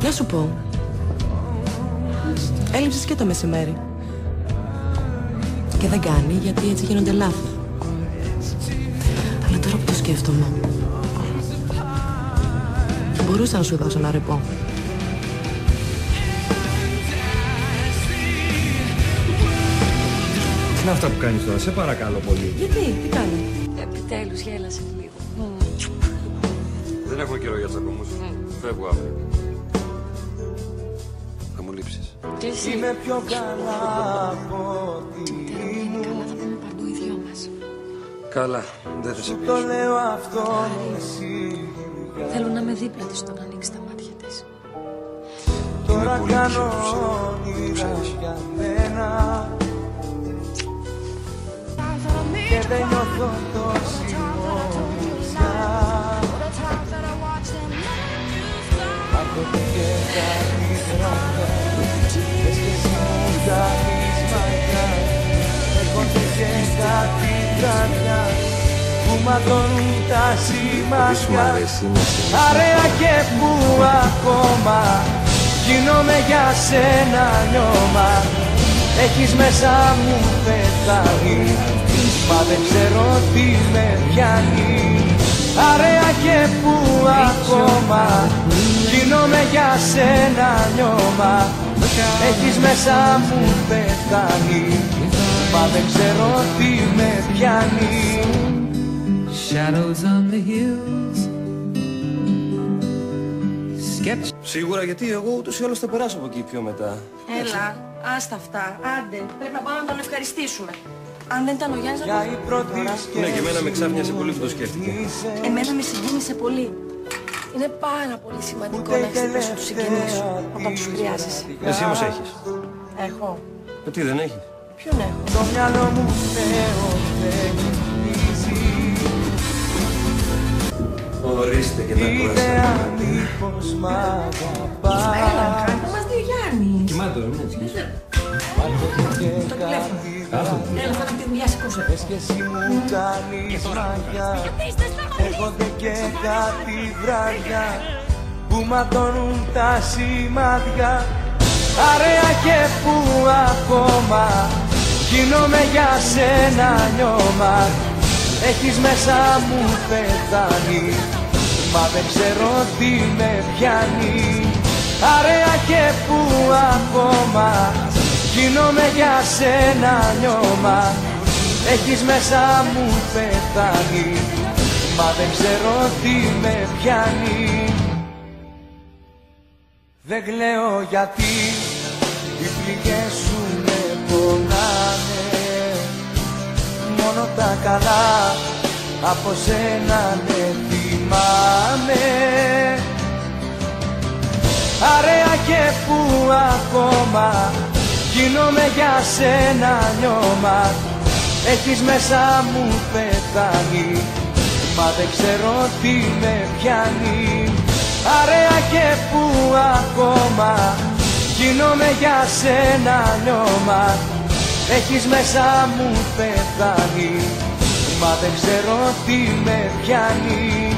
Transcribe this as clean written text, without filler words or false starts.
Να σου πω, έλειψες και το μεσημέρι. Και δεν κάνει, γιατί έτσι γίνονται λάθη. Αλλά τώρα που το σκέφτομαι, μπορούσα να σου δώσω ένα ρεπό. Τι είναι αυτά που κάνεις τώρα, σε παρακαλώ πολύ. Γιατί, τι κάνω? Επιτέλους γέλασε λίγο. Δεν έχουμε καιρό για τσακωμούς. Φεύγω αύριο. Θα μου λείψεις. Και εσύ. Είμαι πιο καλά από ό,τι είναι καλά, θα πούμε παντού οι δυο μας. Καλά, δεν θα σε το πιέσω. λέω αυτό εσύ. Θέλω να είμαι δίπλα της όταν ανοίξει τα μάτια της. Τώρα πολύ κάνω τυχερός, όνειρα ξέρεις. για μένα και δεν νιώθω τόση μοναξιά. Άκουγε και κάτι βράδια, λες και εσύ μου κάνεις μαγιά. Έρχονται και κάτι βράδια που ματώνουν τα σημάδια. Παρέα και που ακόμα γίνομαι για σένα νιώμα. Έχεις μέσα μου πεθάνει, μα δεν ξέρω τι με πιάνει. Παρέα και που ακόμα γίνομαι για σένα νιώμα. Έχεις μέσα μου πεθάνει, μα δεν ξέρω τι με πιάνει. Shadows on the hills. Σίγουρα, γιατί εγώ ούτως ή άλλως θα περάσω από εκεί πιο μετά. Έλα, άστα αυτά, άντε. Πρέπει να πάμε να τον ευχαριστήσουμε. Αν δεν ήταν ο Γιάννης, Για η πρώτη Ναι, και εμένα με ξάφνιασε πολύ που το σκέφτηκε. εμένα με συγκίνησε πολύ. Είναι πάρα πολύ σημαντικό να έχεις δίπλα σου τους συγγενείς σου όταν τους χρειάζεσαι. Εσύ όμως έχεις. Έχω. Τι δεν έχεις. Ποιον έχω? Το μυαλό μου Θεό δεν γυρίζει. Ορίστε και τα Ιδέα κουράστα. μήπως μ' Έλα, αγαπάς. κάνε μας δύο Γιάννης. Κοιμάται τώρα, ναι, έτσι. Άκουγε και Το τηλέφωνο. κάτι Έλα, θα τη δουλειά, σηκώσε. λες και εσύ μου κάνεις μαγιά. Έρχονται και κάτι βράδια που ματώνουν τα σημάδια. Παρέα και που ακόμα γίνομαι για σένα νιώμα. Έχεις μέσα μου πεθάνει, μα δεν ξέρω τι με πιάνει. Παρέα και που ακόμα γίνομαι για σένα νιώμα. Έχεις μέσα μου πεθάνει, μα δεν ξέρω τι με πιάνει. Δεν κλαίω γιατί οι πληγές σου με πονάνε. Μόνο τα καλά από σένα ναι θυμάμαι. Παρέα και που ακόμα γίνομαι για σένα νιώμα. Έχεις μέσα μου πεθάνει, μα δεν ξέρω τι με πιάνει. Παρέα και που ακόμα γίνομαι για σένα νιώμα. Έχεις μέσα μου πεθάνει, μα δεν ξέρω τι με πιάνει.